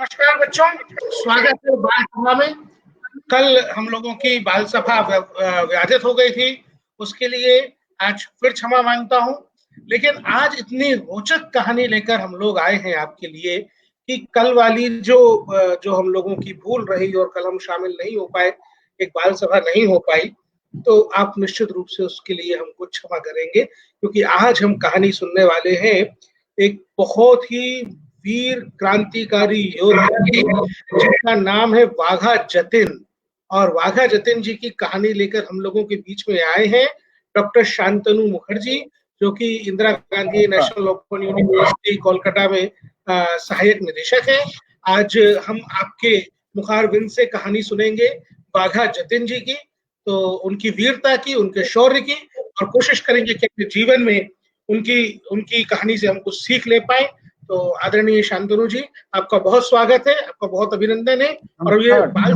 नमस्कार बच्चों, स्वागत है बाल सभा में। कल हम लोगों की बाल सभा व्याधित हो गई थी, उसके लिए आज फिर क्षमा मांगता हूं। लेकिन आज इतनी रोचक कहानी लेकर हम लोग आए हैं आपके लिए कि कल वाली जो हम लोगों की भूल रही और कल हम शामिल नहीं हो पाए, एक बाल सभा नहीं हो पाई, तो आप निश्चित रूप से उसके लिए हमको क्षमा करेंगे, क्योंकि आज हम कहानी सुनने वाले हैं एक बहुत ही वीर क्रांतिकारी योद्धा की, जिनका नाम है वाघा जतिन। और वाघा जतिन जी की कहानी लेकर हम लोगों के बीच में आए हैं डॉक्टर शांतनु मुखर्जी, जो कि Indira Gandhi national open university Kolkata में सहायक निदेशक है। आज हम आपके मुखारबिंद से कहानी सुनेंगे वाघा जतिन जी की, तो उनकी वीरता की, उनके शौर्य की, और कोशिश करेंगे कि अपने जीवन में उनकी उनकी कहानी से हम कुछ सीख ले पाए। तो आदरणीय शांतनु जी, आपका बहुत स्वागत है, आपका बहुत अभिनंदन है। और ये बाल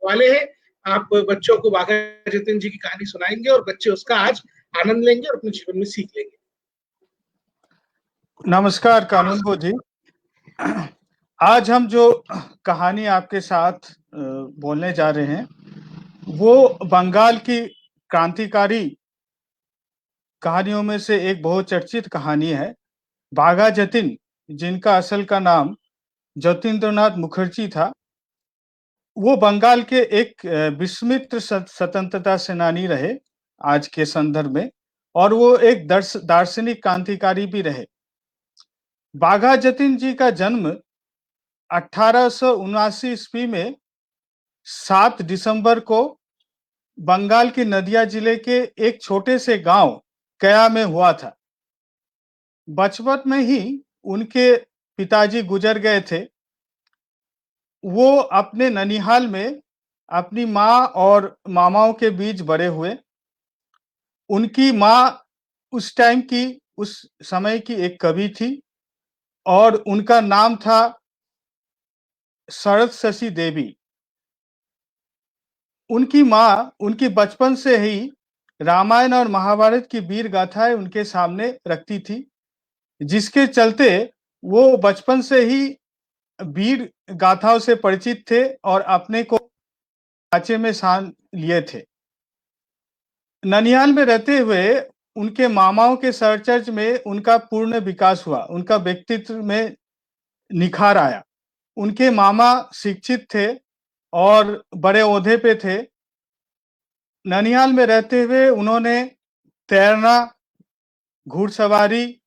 वाले हैं, आप बच्चों को वाघा जतिन जी की कहानी सुनाएंगे और बच्चे उसका आज आनंद लेंगे और अपने जीवन में सीख लेंगे। नमस्कार कानूनगो जी। आज हम जो कहानी आपके साथ बोलने जा रहे हैं वो बंगाल की क्रांतिकारी कहानियों में से एक बहुत चर्चित कहानी है। वाघा जतिन, जिनका असल का नाम ज्योतिन्द्रनाथ मुखर्जी था, वो बंगाल के एक विस्मित स्वतंत्रता सेनानी रहे आज के संदर्भ में, और वो एक दार्शनिक क्रांतिकारी भी रहे। वाघा जतिन जी का जन्म 1879 ईस्वी में 7 दिसंबर को बंगाल के नदिया जिले के एक छोटे से गांव कया में हुआ था। बचपन में ही उनके पिताजी गुजर गए थे। वो अपने ननिहाल में अपनी माँ और मामाओं के बीच बड़े हुए। उनकी माँ उस समय की एक कवि थी और उनका नाम था शरद शशि देवी। उनकी माँ उनकी बचपन से ही रामायण और महाभारत की वीर गाथाएं उनके सामने रखती थी, जिसके चलते वो बचपन से ही वीर गाथाओं से परिचित थे और अपने को ढांचे में सान लिए थे। ननिहाल में रहते हुए उनके मामाओं के सरचर्च में उनका पूर्ण विकास हुआ, उनका व्यक्तित्व में निखार आया। उनके मामा शिक्षित थे और बड़े ओहदे पे थे। ननिहाल में रहते हुए उन्होंने तैरना, घुड़सवारी,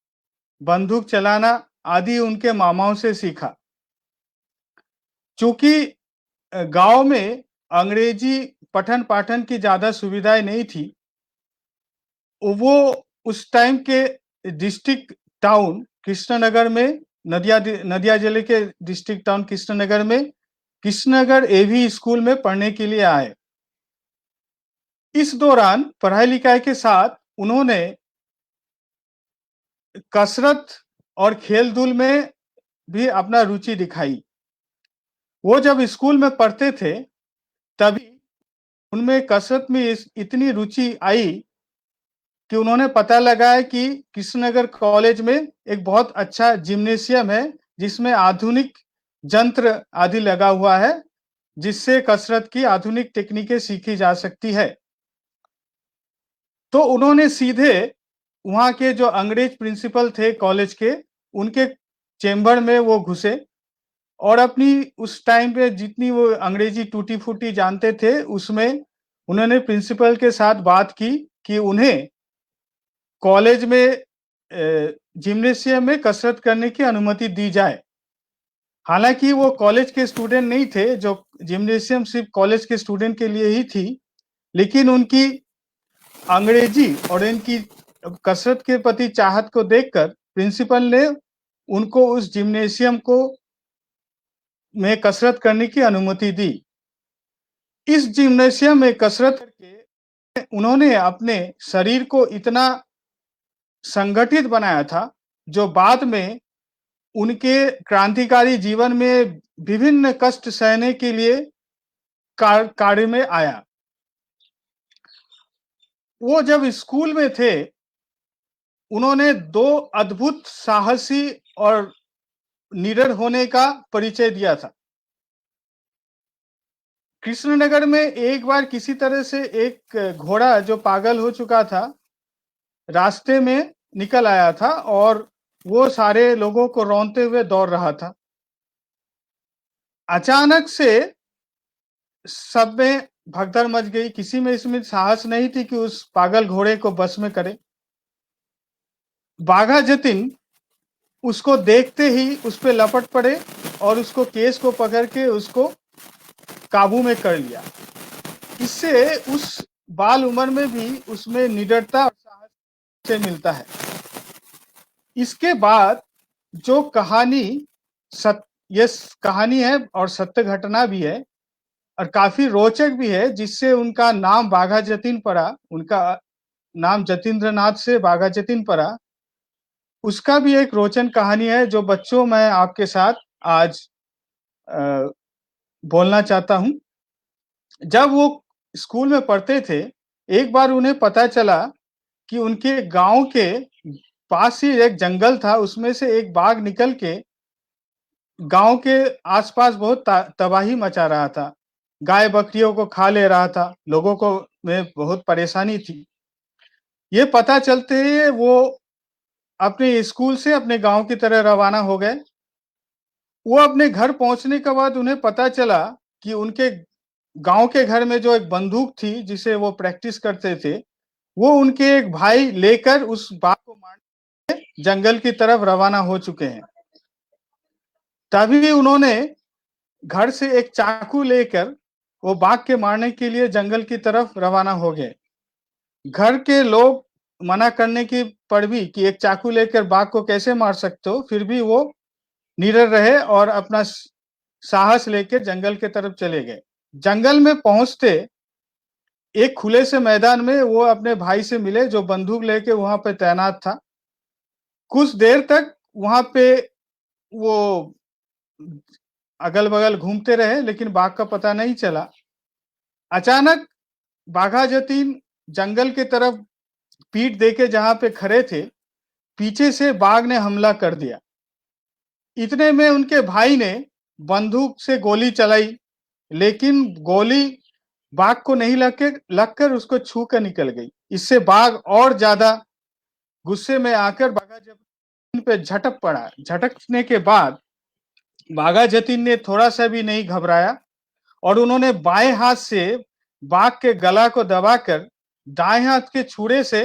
बंदूक चलाना आदि उनके मामाओं से सीखा। चूंकि गांव में अंग्रेजी पठन पाठन की ज्यादा सुविधाएं नहीं थी, वो उस टाइम के डिस्ट्रिक्ट टाउन कृष्णनगर में, नदिया जिले के डिस्ट्रिक्ट टाउन कृष्णनगर में कृष्णनगर एवी स्कूल में पढ़ने के लिए आए। इस दौरान पढ़ाई लिखाई के साथ उन्होंने कसरत और खेल धूल में भी अपना रुचि दिखाई। वो जब स्कूल में पढ़ते थे तभी उनमें कसरत में इतनी रुचि आई कि उन्होंने पता लगाया कि कृष्णनगर कॉलेज में एक बहुत अच्छा जिम्नेशियम है, जिसमें आधुनिक यंत्र आदि लगा हुआ है, जिससे कसरत की आधुनिक टेक्निकें सीखी जा सकती है। तो उन्होंने सीधे वहाँ के जो अंग्रेज प्रिंसिपल थे कॉलेज के, उनके चेंबर में वो घुसे और अपनी उस टाइम पे जितनी वो अंग्रेजी टूटी फूटी जानते थे, उसमें उन्होंने प्रिंसिपल के साथ बात की कि उन्हें कॉलेज में जिम्नेशियम में कसरत करने की अनुमति दी जाए। हालांकि वो कॉलेज के स्टूडेंट नहीं थे, जो जिम्नेशियम सिर्फ कॉलेज के स्टूडेंट के लिए ही थी, लेकिन उनकी अंग्रेजी और इनकी कसरत के प्रति चाहत को देखकर प्रिंसिपल ने उनको उस जिम्नेशियम को में कसरत करने की अनुमति दी। इस जिम्नेशियम में कसरत करके उन्होंने अपने शरीर को इतना संगठित बनाया था, जो बाद में उनके क्रांतिकारी जीवन में विभिन्न कष्ट सहने के लिए कार्य में आया। वो जब स्कूल में थे, उन्होंने 2 अद्भुत साहसी और निडर होने का परिचय दिया था। कृष्णनगर में एक बार किसी तरह से एक घोड़ा जो पागल हो चुका था, रास्ते में निकल आया था और वो सारे लोगों को रौंदते हुए दौड़ रहा था। अचानक से सब में भगदड़ मच गई, किसी में इसमें साहस नहीं थी कि उस पागल घोड़े को बस में करे। बाघा जतिन उसको देखते ही उस पे लपट पड़े और उसको केस को पकड़ के उसको काबू में कर लिया। इससे उस बाल उम्र में भी उसमें निडरता और साहस से मिलता है। इसके बाद जो कहानी ये कहानी है और सत्य घटना भी है और काफी रोचक भी है, जिससे उनका नाम बाघा जतिन पड़ा, उनका नाम जतीन्द्र नाथ से बाघा जतिन पड़ा। उसका भी एक रोचक कहानी है जो बच्चों मैं आपके साथ आज बोलना चाहता हूं। जब वो स्कूल में पढ़ते थे, एक बार उन्हें पता चला कि उनके गांव के पास ही एक जंगल था, उसमें से एक बाघ निकल के गांव के आसपास बहुत तबाही मचा रहा था, गाय बकरियों को खा ले रहा था, लोगों को में बहुत परेशानी थी। ये पता चलते ही वो अपने स्कूल से अपने गांव की तरह रवाना हो गए। वो अपने घर पहुंचने के बाद उन्हें पता चला कि उनके गांव के घर में जो एक बंदूक थी जिसे वो प्रैक्टिस करते थे, वो उनके एक भाई लेकर उस बाघ को मारने जंगल की तरफ रवाना हो चुके हैं। तभी उन्होंने घर से एक चाकू लेकर वो बाघ के मारने के लिए जंगल की तरफ रवाना हो गए। घर के लोग मना करने की पर भी कि एक चाकू लेकर बाघ को कैसे मार सकते हो, फिर भी वो निडर रहे और अपना साहस लेकर जंगल के तरफ चले गए। जंगल में पहुंचते एक खुले से मैदान में वो अपने भाई से मिले जो बंदूक लेके वहां पे तैनात था। कुछ देर तक वहां पे वो अगल-बगल घूमते रहे लेकिन बाघ का पता नहीं चला। अचानक बाघा जतीन जंगल के तरफ पीठ देके जहां पे खड़े थे, पीछे से बाघ ने हमला कर दिया। इतने में उनके भाई ने बंदूक से गोली चलाई, लेकिन गोली बाघ को नहीं लगकर उसको छू कर निकल गई। इससे बाघ और ज्यादा गुस्से में आकर बाघा जतीन पे झटक पड़ा। झटकने के बाद बाघा जतीन ने थोड़ा सा भी नहीं घबराया और उन्होंने बाएं हाथ से बाघ के गला को दबाकर दाएं हाथ के छुरे से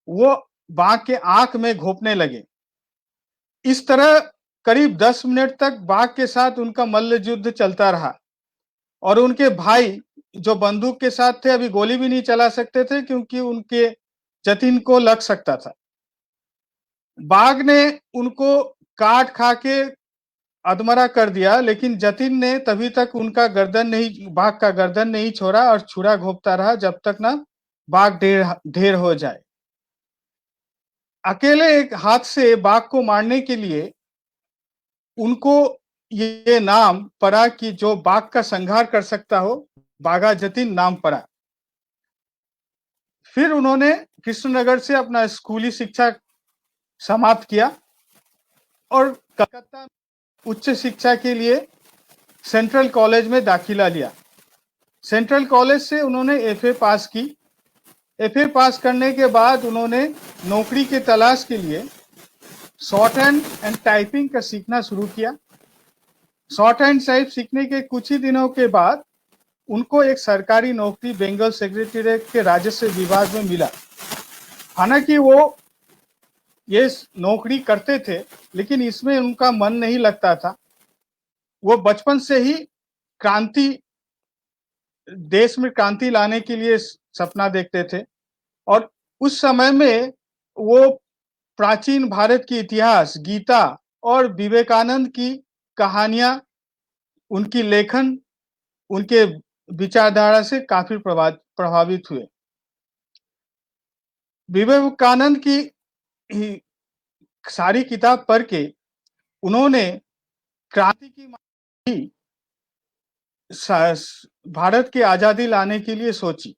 वो बाघ के आंख में घोंपने लगे। इस तरह करीब 10 मिनट तक बाघ के साथ उनका मल्ल युद्ध चलता रहा और उनके भाई जो बंदूक के साथ थे अभी गोली भी नहीं चला सकते थे क्योंकि उनके जतीन को लग सकता था। बाघ ने उनको काट खा के अधमरा कर दिया, लेकिन जतीन ने तभी तक उनका बाघ का गर्दन नहीं छोड़ा और छुरा घोंपता रहा जब तक ना बाघ ढेर हो जाए। अकेले एक हाथ से बाघ को मारने के लिए उनको ये नाम पड़ा कि जो बाघ का संहार कर सकता हो, बाघा जतीन नाम पड़ा। फिर उन्होंने कृष्णनगर से अपना स्कूली शिक्षा समाप्त किया और कलकत्ता उच्च शिक्षा के लिए सेंट्रल कॉलेज में दाखिला लिया। सेंट्रल कॉलेज से उन्होंने एफए पास की। एफए पास करने के बाद उन्होंने नौकरी की तलाश के लिए शॉर्ट हैंड एंड टाइपिंग का सीखना शुरू किया। शॉर्ट हैंड टाइप सीखने के कुछ ही दिनों के बाद उनको एक सरकारी नौकरी बंगाल सेक्रेटेरिएट के राजस्व विभाग में मिला। हालांकि वो ये नौकरी करते थे लेकिन इसमें उनका मन नहीं लगता था। वो बचपन से ही देश में क्रांति लाने के लिए सपना देखते थे और उस समय में वो प्राचीन भारत की इतिहास, गीता और विवेकानंद की कहानियां, उनकी लेखन, उनके विचारधारा से काफी प्रभावित हुए। विवेकानंद की सारी किताब पढ़ के उन्होंने क्रांति की भारत की आजादी लाने के लिए सोची।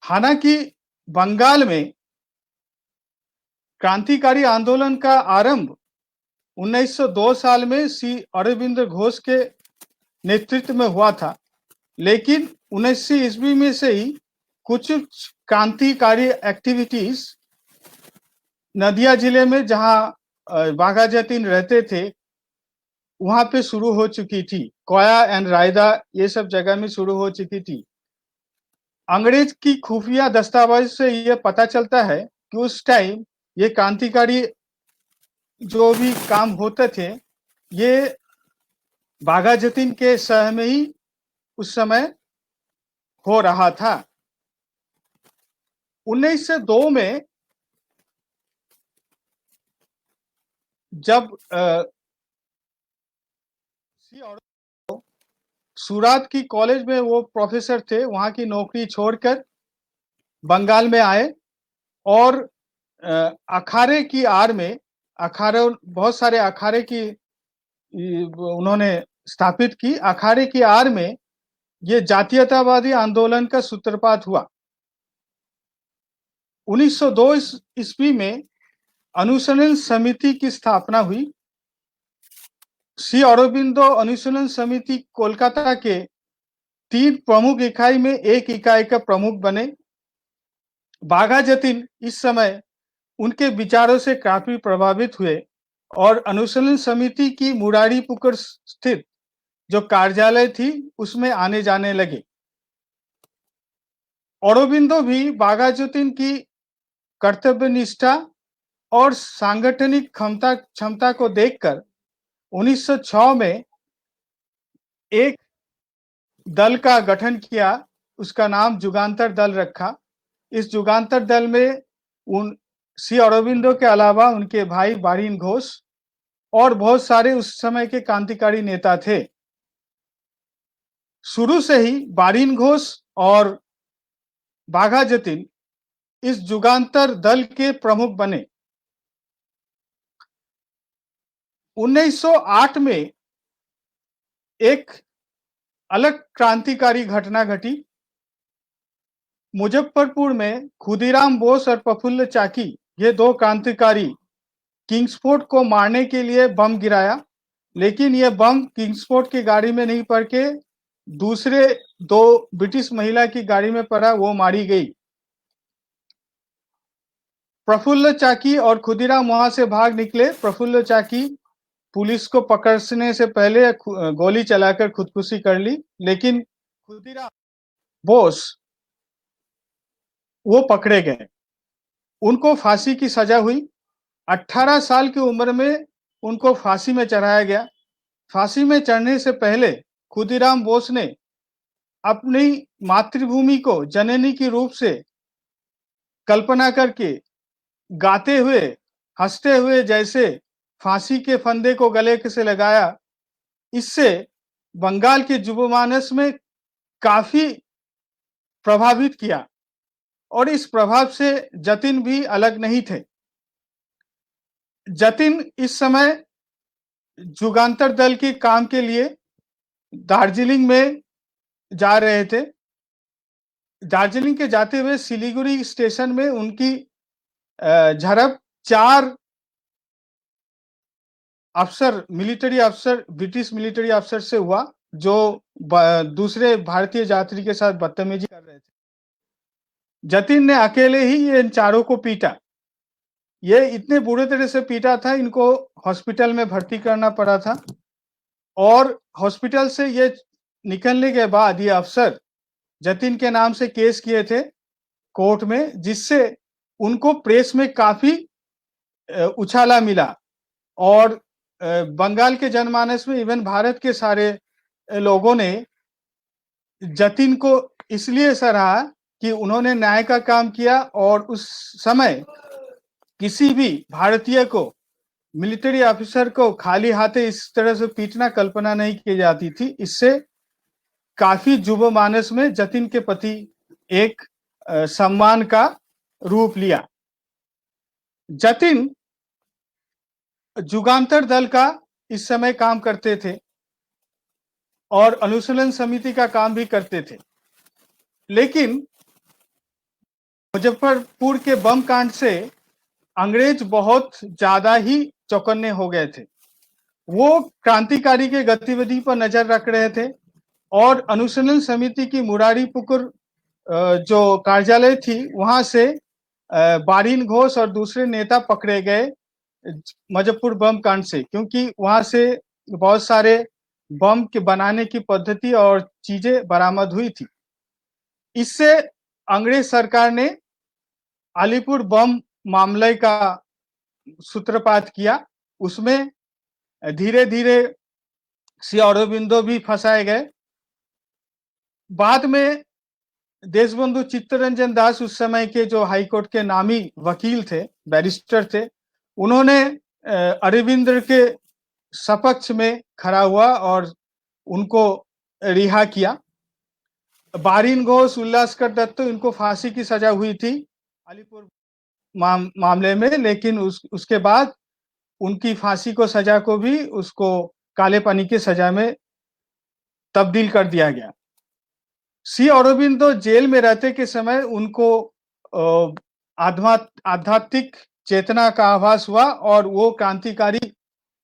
हालांकि बंगाल में क्रांतिकारी आंदोलन का आरंभ 1902 साल में श्री अरविंद घोष के नेतृत्व में हुआ था, लेकिन 1900 ईस्वी में से ही कुछ क्रांतिकारी एक्टिविटीज नदिया जिले में, जहां बाघा जतीन रहते थे, वहां पे शुरू हो चुकी थी। कोया एंड रायदा ये सब जगह में शुरू हो चुकी थी। अंग्रेज की खुफिया दस्तावेज से यह पता चलता है कि उस टाइम ये क्रांतिकारी जो भी काम होते थे, ये बाघा जतीन के शहर में ही उस समय हो रहा था। 1902 में जब सूरत की कॉलेज में वो प्रोफेसर थे, वहां की नौकरी छोड़कर बंगाल में आए और अखाड़े की आड़ में, अखाड़े, बहुत सारे अखाड़े की उन्होंने स्थापित की। अखाड़े की आड़ में ये जातीयतावादी आंदोलन का सूत्रपात हुआ। 1902 ईस्वी में अनुशीलन समिति की स्थापना हुई। श्री अरबिंदो अनुशीलन समिति कोलकाता के 3 प्रमुख इकाई में एक इकाई का प्रमुख बने। बाघा जतीन इस समय उनके विचारों से काफी प्रभावित हुए और अनुशीलन समिति की मुरारीपुर स्थित जो कार्यालय थी उसमें आने जाने लगे। अरबिंदो भी बाघा जतीन की कर्तव्य निष्ठा और सांगठनिक क्षमता को देखकर 1906 में एक दल का गठन किया। उसका नाम जुगांतर दल रखा। इस जुगांतर दल में श्री अरबिंदो के अलावा उनके भाई बारिन घोष और बहुत सारे उस समय के क्रांतिकारी नेता थे। शुरू से ही बारिन घोष और बाघा जतीन इस जुगांतर दल के प्रमुख बने। 1908 में एक अलग क्रांतिकारी घटना घटी। मुजफ्फरपुर में खुदीराम बोस और प्रफुल्ल चाकी, ये 2 क्रांतिकारी किंग्सफोर्ड को मारने के लिए बम गिराया, लेकिन यह बम किंग्सफोर्ड की गाड़ी में नहीं पड़ के दूसरे 2 ब्रिटिश महिला की गाड़ी में पड़ा, वो मारी गई। प्रफुल्ल चाकी और खुदीराम वहां से भाग निकले। प्रफुल्ल चाकी पुलिस को पकड़ने से पहले गोली चलाकर खुदकुशी कर ली, लेकिन खुदीराम बोस वो पकड़े गए। उनको फांसी की सजा हुई। 18 साल की उम्र में उनको फांसी में चढ़ाया गया। फांसी में चढ़ने से पहले खुदीराम बोस ने अपनी मातृभूमि को जननी के रूप से कल्पना करके गाते हुए, हंसते हुए जैसे फांसी के फंदे को गले से लगाया। इससे बंगाल के युवमानस में काफी प्रभावित किया और इस प्रभाव से जतीन भी अलग नहीं थे। जतीन इस समय जुगांतर दल के काम के लिए दार्जिलिंग में जा रहे थे। दार्जिलिंग के जाते हुए सिलीगुड़ी स्टेशन में उनकी झड़प 4 अफसर, मिलिट्री अफसर, ब्रिटिश मिलिट्री अफसर से हुआ, जो दूसरे भारतीय यात्री के साथ बदतमीजी कर रहे थे। जतीन ने अकेले ही इन 4 को पीटा। ये इतने बुरे तरह से पीटा था, इनको हॉस्पिटल में भर्ती करना पड़ा था और हॉस्पिटल से ये निकलने के बाद ये अफसर जतीन के नाम से केस किए थे कोर्ट में, जिससे उनको प्रेस में काफी उछाला मिला और बंगाल के जनमानस में, इवन भारत के सारे लोगों ने जतीन को इसलिए सराहा कि उन्होंने न्याय का काम किया और उस समय किसी भी भारतीय को, मिलिट्री ऑफिसर को खाली हाथे इस तरह से पीटना कल्पना नहीं की जाती थी। इससे काफी युवा मानस में जतीन के प्रति एक सम्मान का रूप लिया। जतीन जुगांतर दल का इस समय काम करते थे और अनुशीलन समिति का काम भी करते थे, लेकिन मुजफ्फरपुर के बम कांड से अंग्रेज बहुत ज्यादा ही चौकन्ने हो गए थे। वो क्रांतिकारी के गतिविधि पर नजर रख रहे थे और अनुशीलन समिति की मुरारी पुकुर जो कार्यालय थी वहां से बारिन घोष और दूसरे नेता पकड़े गए मुजफ्फर बम कांड से, क्योंकि वहां से बहुत सारे बम के बनाने की पद्धति और चीजें बरामद हुई थी। इससे अंग्रेज सरकार ने अलीपुर बम मामले का सूत्रपात किया। उसमें धीरे धीरे श्री अरबिंदो भी फंसाए गए। बाद में देशबंधु चित्तरंजन दास उस समय के जो हाईकोर्ट के नामी वकील थे, बैरिस्टर थे, उन्होंने अरविंद के सपक्ष में खड़ा हुआ और उनको रिहा किया। बारिन घोष, उल्लासकर दत्त, इनको फांसी की सजा हुई थी अलीपुर मामले में, लेकिन उसके बाद उनकी फांसी को सजा को भी उसको काले पानी की सजा में तब्दील कर दिया गया। श्री अरबिंदो जेल में रहते के समय उनको आध्यात्मिक चेतना का आभास हुआ और वो क्रांतिकारी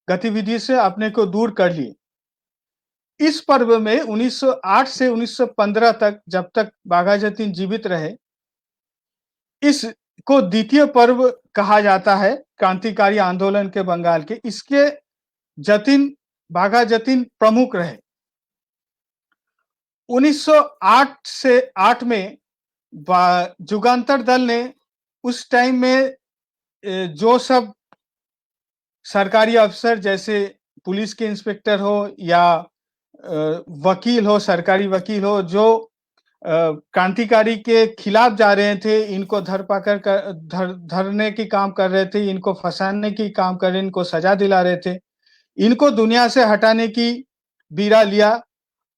गतिविधि से अपने को दूर कर लिए। इस पर्व में 1908 से 1915 तक, जब तक बाघा जतीन जीवित रहे, इसको द्वितीय पर्व कहा जाता है क्रांतिकारी आंदोलन के बंगाल के। इसके जतीन, बाघा जतीन प्रमुख रहे। 1908 से 8 में जुगांतर दल ने उस टाइम में जो सब सरकारी अफसर, जैसे पुलिस के इंस्पेक्टर हो या वकील हो, सरकारी वकील हो, जो क्रांतिकारी के खिलाफ जा रहे थे, इनको धरने की काम कर रहे थे, इनको फंसाने की काम कर रहे, इनको सजा दिला रहे थे, इनको दुनिया से हटाने की बीड़ा लिया।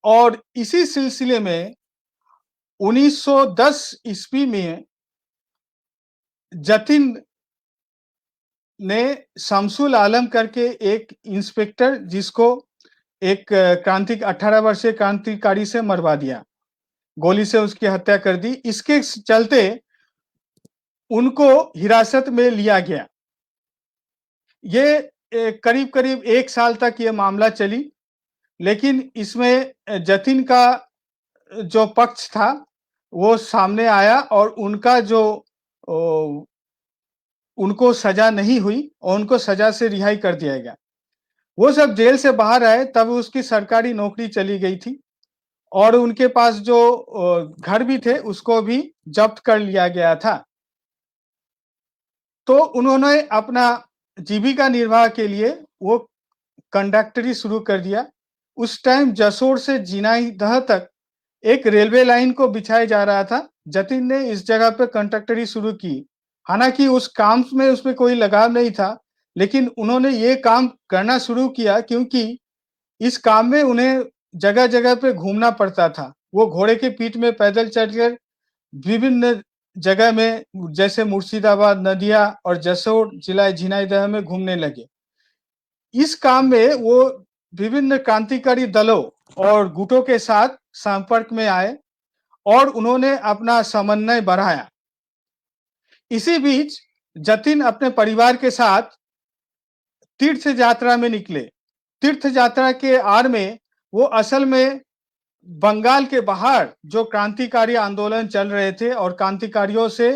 और इसी सिलसिले में 1910 ईस्वी में जतीन ने शमसुल आलम करके एक इंस्पेक्टर, जिसको एक 18 वर्षीय क्रांतिकारी से मरवा दिया, गोली से उसकी हत्या कर दी। इसके चलते उनको हिरासत में लिया गया। ये करीब करीब 1 साल तक ये मामला चली, लेकिन इसमें जतीन का जो पक्ष था वो सामने आया और उनका जो उनको सजा नहीं हुई और उनको सजा से रिहाई कर दिया गया। वो सब जेल से बाहर आए तब उसकी सरकारी नौकरी चली गई थी और उनके पास जो घर भी थे उसको भी जब्त कर लिया गया था। तो उन्होंने अपना जीविका निर्वाह के लिए वो कंडक्टरी शुरू कर दिया। उस टाइम जसोर से झिनाइदह तक एक रेलवे लाइन को बिछाया जा रहा था। जतीन ने इस जगह पे कंडक्टरी शुरू की। हालांकि उस काम में उसमें कोई लगाव नहीं था, लेकिन उन्होंने ये काम करना शुरू किया क्योंकि इस काम में उन्हें जगह जगह पे घूमना पड़ता था। वो घोड़े के पीठ में पैदल चलकर विभिन्न जगह में, जैसे मुर्शिदाबाद, नदिया और जसोर जिला झिनाइदह में घूमने लगे। इस काम में वो विभिन्न क्रांतिकारी दलों और गुटों के साथ संपर्क में आए और उन्होंने अपना समन्वय बढ़ाया। इसी बीच जतीन अपने परिवार के साथ तीर्थ यात्रा में निकले। तीर्थ यात्रा के आड़ में वो असल में बंगाल के बाहर जो क्रांतिकारी आंदोलन चल रहे थे और क्रांतिकारियों से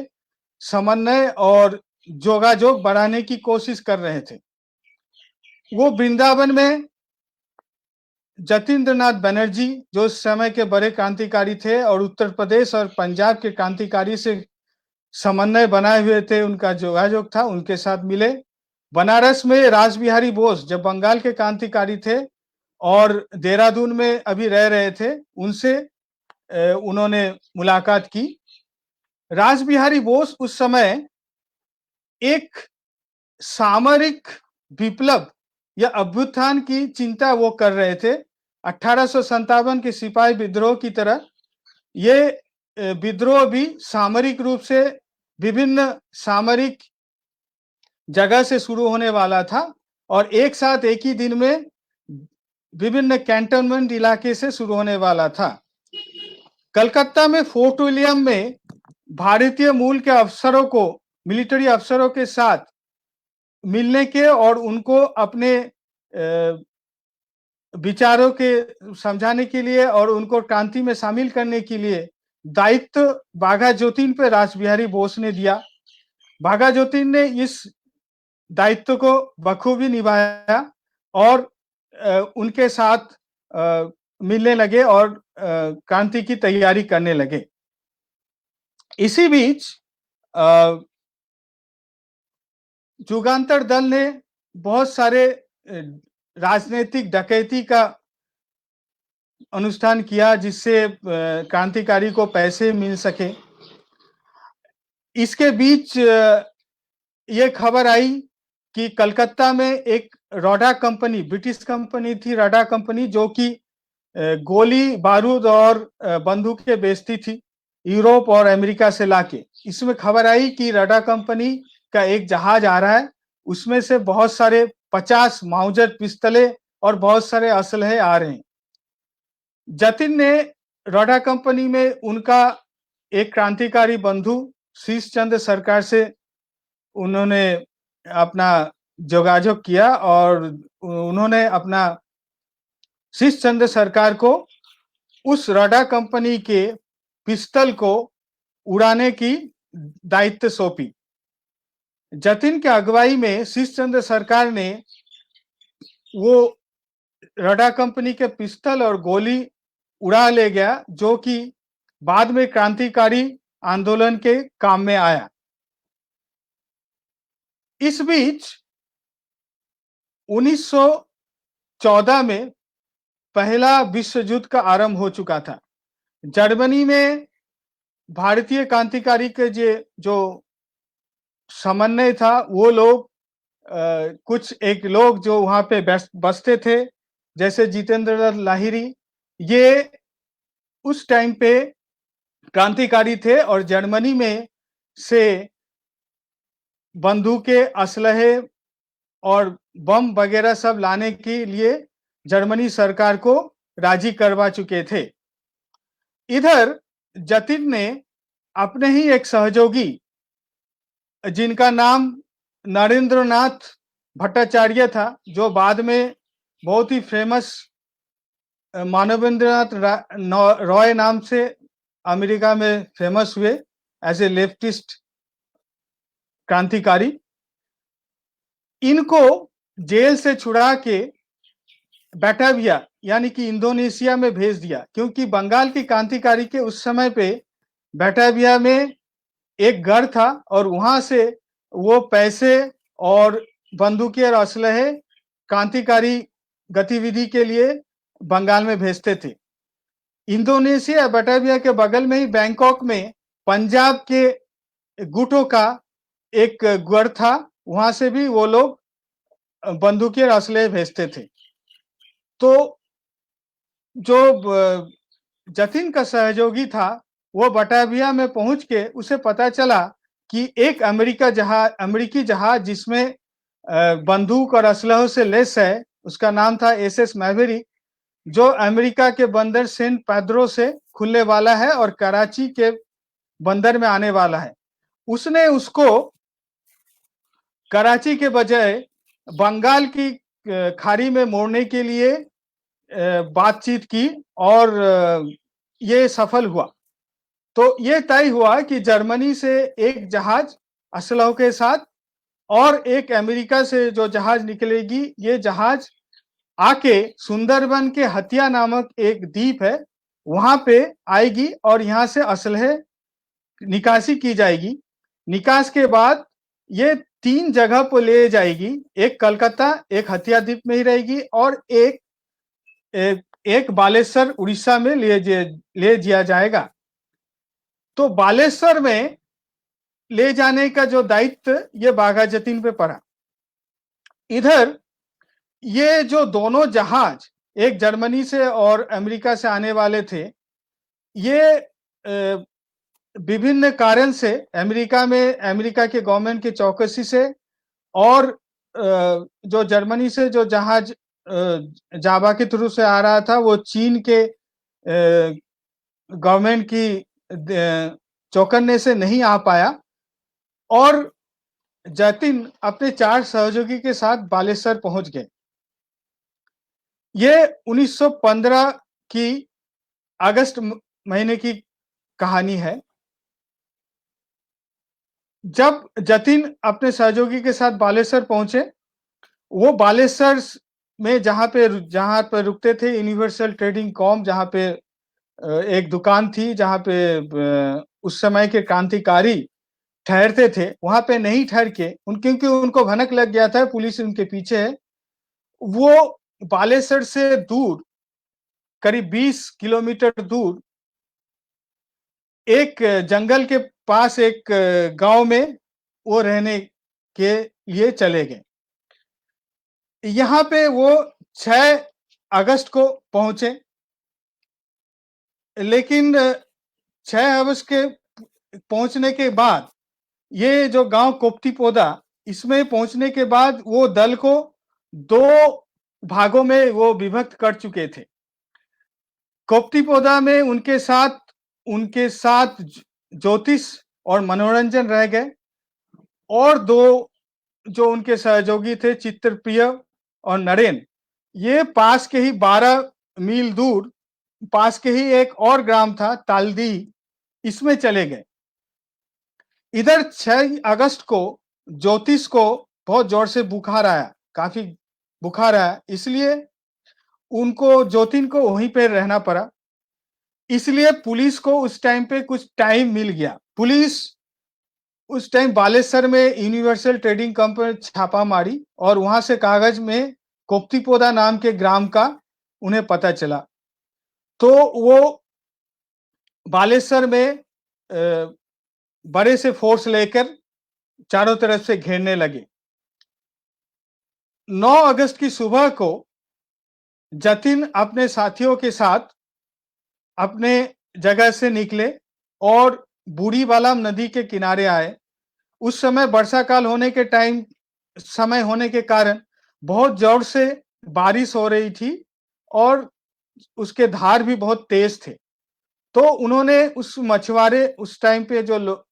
समन्वय और जोगाजोग बढ़ाने की कोशिश कर रहे थे। वो वृंदावन में जतीन्द्रनाथ बनर्जी, जो उस समय के बड़े क्रांतिकारी थे और उत्तर प्रदेश और पंजाब के क्रांतिकारी से समन्वय बनाए हुए थे, उनका जोगाजोग था, उनके साथ मिले। बनारस में रासबिहारी बोस, जब बंगाल के क्रांतिकारी थे और देहरादून में अभी रह रहे थे, उनसे उन्होंने मुलाकात की। रासबिहारी बोस उस समय एक सामरिक विप्लव या अभ्युत्थान की चिंता वो कर रहे थे। 1857 के सिपाही विद्रोह की तरह ये विद्रोह भी सामरिक रूप से विभिन्न सामरिक जगह से शुरू होने वाला था और एक साथ एक ही दिन में विभिन्न कैंटोनमेंट इलाके से शुरू होने वाला था। कलकत्ता में फोर्ट विलियम में भारतीय मूल के अफसरों को, मिलिट्री अफसरों के साथ मिलने के और उनको अपने विचारों के समझाने के लिए और उनको क्रांति में शामिल करने के लिए दायित्व बाघा ज्योतिन पे रासबिहारी बोस ने दिया। बाघा ज्योतिन ने इस दायित्व को बखूबी निभाया और उनके साथ मिलने लगे और क्रांति की तैयारी करने लगे। इसी बीच युगांतर दल ने बहुत सारे राजनीतिक डकैती का अनुष्ठान किया जिससे क्रांतिकारी को पैसे मिल सके। इसके बीच ये खबर आई कि कलकत्ता में एक रॉडा कंपनी, ब्रिटिश कंपनी थी रॉडा कंपनी, जो कि गोली बारूद और बंदूकें बेचती थी यूरोप और अमेरिका से लाके। इसमें खबर आई कि रॉडा कंपनी का एक जहाज आ रहा है, उसमें से बहुत सारे 50 माउजर पिस्तौलें और बहुत सारे असलहे आ रहे हैं। जतिन ने रॉडा कंपनी में उनका एक क्रांतिकारी बंधु शीश चंद्र सरकार से उन्होंने अपना जोगाजोग किया और उन्होंने अपना शीश चंद्र सरकार को उस रॉडा कंपनी के पिस्तौल को उड़ाने की दायित्व सौंपी। जतिन के अगुवाई में शीश चंद्र सरकार ने वो रॉडा कंपनी के पिस्तौल और गोली उड़ा ले गया, जो कि बाद में क्रांतिकारी आंदोलन के काम में आया। इस बीच 1914 में पहला विश्व युद्ध का आरंभ हो चुका था। जर्मनी में भारतीय क्रांतिकारी के जो समन्वय था, वो लोग कुछ एक लोग जो वहां पे बसते थे, जैसे जितेंद्र दत्त लाहिरी, ये उस टाइम पे क्रांतिकारी थे और जर्मनी में से बंदूकें, असलहे और बम वगैरह सब लाने के लिए जर्मनी सरकार को राजी करवा चुके थे। इधर जतिन ने अपने ही एक सहयोगी, जिनका नाम नरेंद्रनाथ भट्टाचार्य था, जो बाद में बहुत ही फेमस मानवेंद्रनाथ रॉय नाम से अमेरिका में फेमस हुए एज ए लेफ्टिस्ट क्रांतिकारी, इनको जेल से छुड़ा के बैटाविया यानी कि इंडोनेशिया में भेज दिया, क्योंकि बंगाल की क्रांतिकारी के उस समय पे बैटाविया में एक घर था और वहां से वो पैसे और बंदूकें और असलहे क्रांतिकारी गतिविधि के लिए बंगाल में भेजते थे। इंडोनेशिया बैटाविया के बगल में ही बैंकॉक में पंजाब के गुटों का एक घर था, वहां से भी वो लोग बंदूकें और असलहे भेजते थे। तो जो जतिन का सहयोगी था, वो बटाविया में पहुंच के उसे पता चला कि एक अमेरिकी जहाज जिसमें बंदूक और असलहों से लैस है, उसका नाम था SS मैवेरिक, जो अमेरिका के बंदर सेंट पेड्रो से खुलने वाला है और कराची के बंदर में आने वाला है। उसने उसको कराची के बजाय बंगाल की खाड़ी में मोड़ने के लिए बातचीत की और ये सफल हुआ। तो ये तय हुआ कि जर्मनी से एक जहाज असलहों के साथ और एक अमेरिका से जो जहाज निकलेगी, ये जहाज आके सुंदरबन के हतिया नामक एक द्वीप है, वहां पे आएगी और यहाँ से असलहे निकासी की जाएगी। निकास के बाद ये 3 जगह पर ले जाएगी, एक कलकत्ता, एक हतिया द्वीप में ही रहेगी और एक बालेश्वर उड़ीसा में ले दिया जाएगा। तो बालेश्वर में ले जाने का जो दायित्व ये बाघा जतिन पे पड़ा। इधर ये जो दोनों जहाज, एक जर्मनी से और अमेरिका से आने वाले थे, ये विभिन्न कारण से अमेरिका के गवर्नमेंट की चौकसी से और जो जर्मनी से जो जहाज जावा के थ्रू से आ रहा था, वो चीन के गवर्नमेंट की चौकन्ने से नहीं आ पाया और जतिन अपने 4 सहयोगी के साथ बालेश्वर पहुंच गए। ये 1915 की अगस्त महीने की कहानी है। जब जतिन अपने सहयोगी के साथ बालेश्वर पहुंचे, वो बालेश्वर में जहां पे रुकते थे यूनिवर्सल ट्रेडिंग कॉम, जहां पे एक दुकान थी, जहां पे उस समय के क्रांतिकारी ठहरते थे, वहां पे नहीं ठहर के क्योंकि उनको भनक लग गया था पुलिस उनके पीछे है, वो बालेश्वर से दूर करीब 20 किलोमीटर दूर एक जंगल के पास एक गांव में वो रहने के लिए चले गए। यहाँ पे वो 6 अगस्त को पहुंचे, लेकिन 6 अगस्त के पहुंचने के बाद ये जो गांव कोप्तीपोदा, इसमें पहुंचने के बाद वो दल को 2 भागों में वो विभक्त कर चुके थे। कोप्तीपोदा में उनके साथ ज्योतिष और मनोरंजन रह गए, और 2 जो उनके सहयोगी थे, चित्रप्रिय और नरेन, ये पास के ही 12 मील दूर पास के ही एक और ग्राम था तालदी, इसमें चले गए। इधर 6 अगस्त को ज्योतिष को बहुत जोर से बुखार आया, काफी बुखार आया, इसलिए उनको ज्योतिन को वहीं पे रहना पड़ा। इसलिए पुलिस को उस टाइम पे कुछ टाइम मिल गया। पुलिस उस टाइम बालेश्वर में यूनिवर्सल ट्रेडिंग कंपनी छापा मारी और वहां से कागज में कोप्तीपोदा नाम के ग्राम का उन्हें पता चला। तो वो बालेश्वर में बड़े से फोर्स लेकर चारों तरफ से घेरने लगे। 9 अगस्त की सुबह को जतिन अपने साथियों के साथ अपने जगह से निकले और बूढ़ी बालाम नदी के किनारे आए। उस समय वर्षा काल होने के समय होने के कारण बहुत जोर से बारिश हो रही थी और उसके धार भी बहुत तेज थे। तो उन्होंने उस टाइम पे जो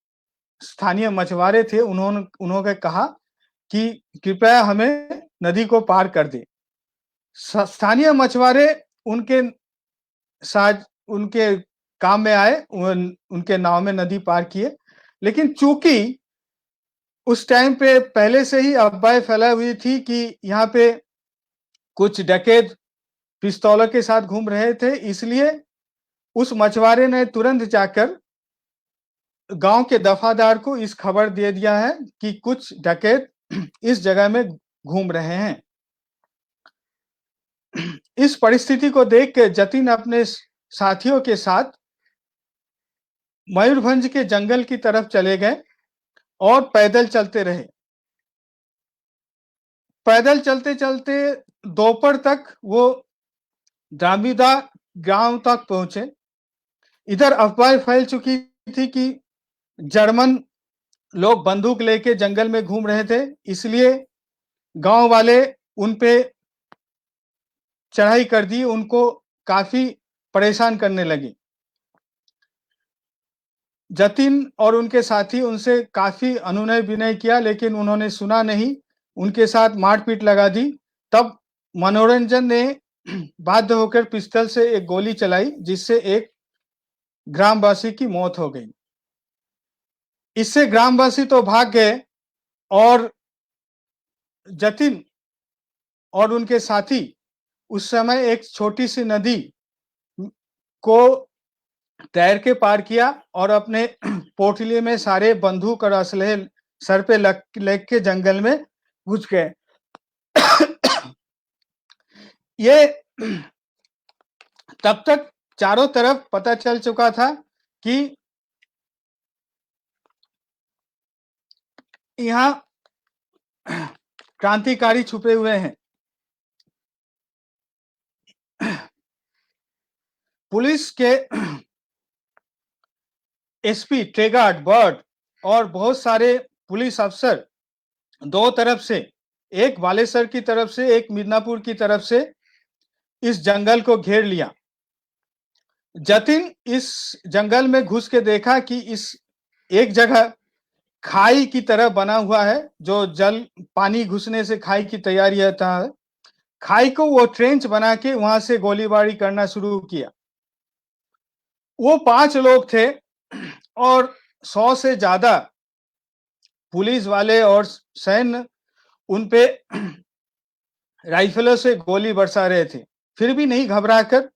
स्थानीय मछुआरे थे, उन्होंने कहा कि कृपया हमें नदी को पार कर दे। स्थानीय मछुआरे उनके साथ उनके काम में आए, उनके नाव में नदी पार किए, लेकिन चूंकि उस टाइम पे पहले से ही अफवाहें फैलाई हुई थी कि यहाँ पे कुछ डकैत पिस्तौलों के साथ घूम रहे थे, इसलिए उस मछुआरे ने तुरंत जाकर गांव के दफादार को इस खबर दे दिया है कि कुछ डकैत इस जगह में घूम रहे हैं। इस परिस्थिति को देख के जतिन अपने साथियों के साथ मयूरभंज के जंगल की तरफ चले गए और पैदल चलते रहे। पैदल चलते चलते दोपहर तक वो दामिदा गांव तक पहुंचे। इधर अफवाह फैल चुकी थी कि जर्मन लोग बंदूक लेके जंगल में घूम रहे थे, इसलिए गांव वाले उन पे चढ़ाई कर दी, उनको काफी परेशान करने लगे। जतिन और उनके साथी उनसे काफी अनुनय विनय किया, लेकिन उन्होंने सुना नहीं, उनके साथ मारपीट लगा दी। तब मनोरंजन ने बाध्य होकर पिस्टल से एक गोली चलाई, जिससे एक ग्रामवासी की मौत हो गई। इससे ग्रामवासी तो भाग गए और जतिन और उनके साथी उस समय एक छोटी सी नदी को तैर के पार किया और अपने पोटली में सारे बंदूक और असलहे सर पे लग के जंगल में घुस गए। ये तब तक चारों तरफ पता चल चुका था कि यहाँ क्रांतिकारी छुपे हुए हैं। पुलिस के एसपी ट्रेगार्ड बर्ड और बहुत सारे पुलिस अफसर दो तरफ से, एक बालेश्वर की तरफ से, एक मिदनापुर की तरफ से इस जंगल को घेर लिया। जतिन इस जंगल में घुस के देखा कि इस एक जगह खाई की तरह बना हुआ है, जो जल पानी घुसने से खाई की तैयारी होता है। खाई को वो ट्रेंच बना के वहां से गोलीबारी करना शुरू किया। वो 5 लोग थे और 100 से ज्यादा पुलिस वाले और सैन्य उन पे राइफलों से गोली बरसा रहे थे। फिर भी नहीं घबराकर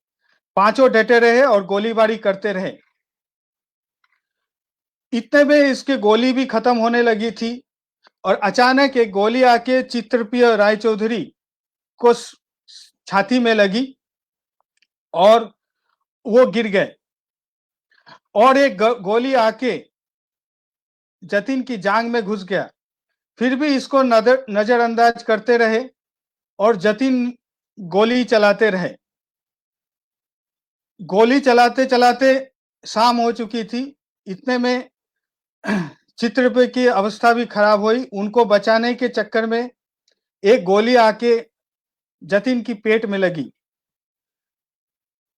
पांचों डटे रहे और गोलीबारी करते रहे। इतने में इसके गोली भी खत्म होने लगी थी और अचानक एक गोली आके चित्रप्रिय रायचौधरी को छाती में लगी और वो गिर गए और एक गोली आके जतिन की जांग में घुस गया। फिर भी इसको नजरअंदाज करते रहे और जतिन गोली चलाते रहे। गोली चलाते चलाते शाम हो चुकी थी। इतने में चित्रप्रिय की अवस्था भी खराब हुई। उनको बचाने के चक्कर में एक गोली आके जतिन की पेट में लगी।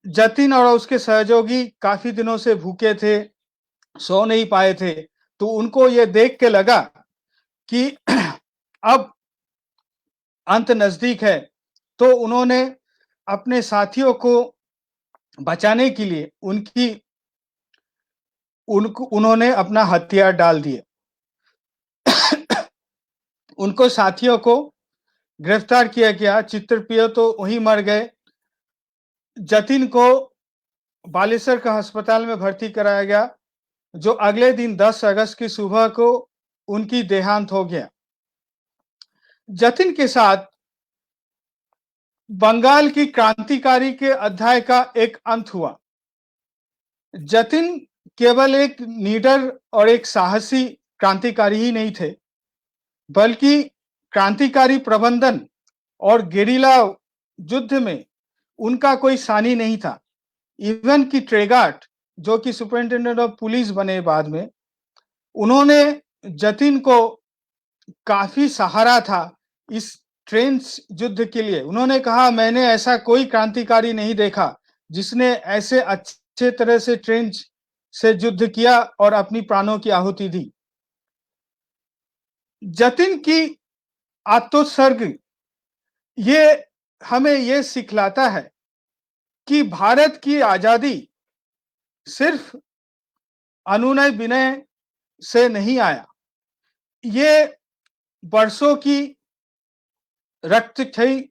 जतिन और उसके सहयोगी काफी दिनों से भूखे थे, सो नहीं पाए थे, तो उनको ये देख के लगा कि अब अंत नजदीक है, तो उन्होंने अपने साथियों को बचाने के लिए उन्होंने अपना हथियार डाल दिए। उनको साथियों को गिरफ्तार किया गया। चित्रप्रिय तो वहीं मर गए। जतिन को बालेश्वर का अस्पताल में भर्ती कराया गया, जो अगले दिन 10 अगस्त की सुबह को उनकी देहांत हो गया। जतिन के साथ बंगाल की क्रांतिकारी के अध्याय का एक अंत हुआ। जतिन केवल एक लीडर और एक साहसी क्रांतिकारी ही नहीं थे, बल्कि क्रांतिकारी प्रबंधन और गेरिला युद्ध में उनका कोई सानी नहीं था। इवन की ट्रेगार्ट, जो कि सुपरिंटेंडेंट ऑफ पुलिस बने बाद में, उन्होंने जतिन को काफी सहारा था इस ट्रेंच युद्ध के लिए। उन्होंने कहा, मैंने ऐसा कोई क्रांतिकारी नहीं देखा जिसने ऐसे अच्छे तरह से ट्रेंच से युद्ध किया और अपनी प्राणों की आहुति दी। जतिन की आत्मोत्सर्ग ये हमें ये सिखलाता है कि भारत की आजादी सिर्फ अनुनय विनय से नहीं आया। ये वर्षों की रक्तक्षयी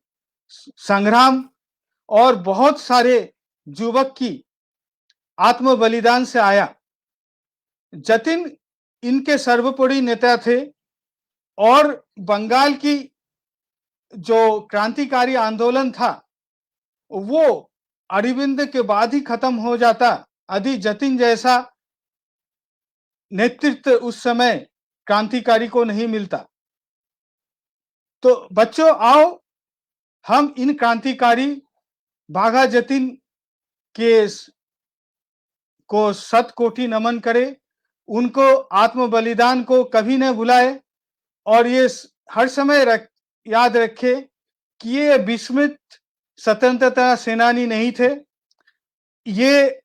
संग्राम और बहुत सारे युवक की आत्म बलिदान से आया। जतिन इनके सर्वोपरि नेता थे और बंगाल की जो क्रांतिकारी आंदोलन था वो अरविंद के बाद ही खत्म हो जाता यदि जतिन जैसा नेतृत्व उस समय क्रांतिकारी को नहीं मिलता। तो बच्चों, आओ हम इन क्रांतिकारी बाघा जतिन के को 100 कोटि नमन करें, उनको आत्म बलिदान को कभी न भुलाए और ये हर समय याद रखे कि ये विस्मृत स्वतंत्रता सेनानी नहीं थे। ये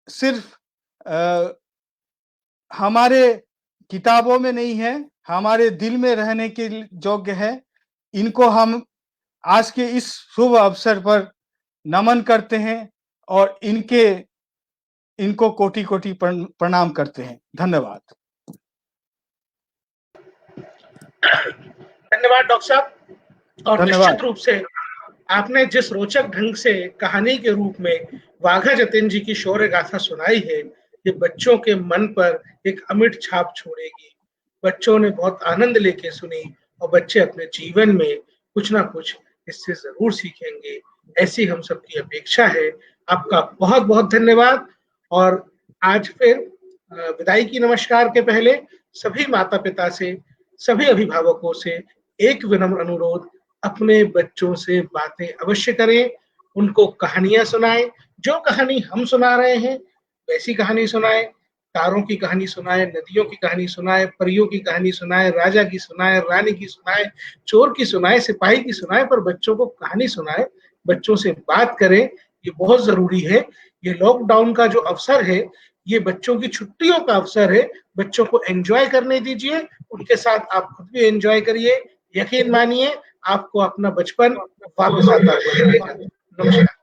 सिर्फ हमारे किताबों में नहीं है, हमारे दिल में रहने के योग्य है। इनको हम आज के इस शुभ अवसर पर नमन करते हैं और इनको कोटि कोटि प्रणाम करते हैं। धन्यवाद। धन्यवाद डॉक्टर साहब। और निश्चित रूप से आपने जिस रोचक ढंग से कहानी के रूप में बाघा जतिन जी की शौर्य गाथा सुनाई है, ये बच्चों के मन पर एक अमिट छाप छोड़ेगी। बच्चों ने बहुत आनंद लेके सुनी और बच्चे अपने जीवन में कुछ ना कुछ इससे जरूर सीखेंगे, ऐसी हम सबकी अपेक्षा है। आपका बहुत बहुत धन्यवाद। और आज फिर विदाई की नमस्कार के पहले सभी माता पिता से, सभी अभिभावकों से एक विनम्र अनुरोध, अपने बच्चों से बातें अवश्य करें, उनको कहानियां सुनाएं। जो कहानी हम सुना रहे हैं वैसी कहानी सुनाएं। तारों की कहानी सुनाएं, नदियों की कहानी सुनाएं, परियों की कहानी सुनाएं, राजा की सुनाएं, रानी की सुनाएं, चोर की सुनाएं, सिपाही की सुनाएं, पर बच्चों को कहानी सुनाएं, बच्चों से बात करें। ये बहुत जरूरी है। ये लॉकडाउन का जो अवसर है, ये बच्चों की छुट्टियों का अवसर है। बच्चों को एंजॉय करने दीजिए, उनके साथ आप खुद भी एंजॉय करिए। यकीन मानिए, आपको अपना बचपन वापस आता हुआ दिखेगा। नमस्कार।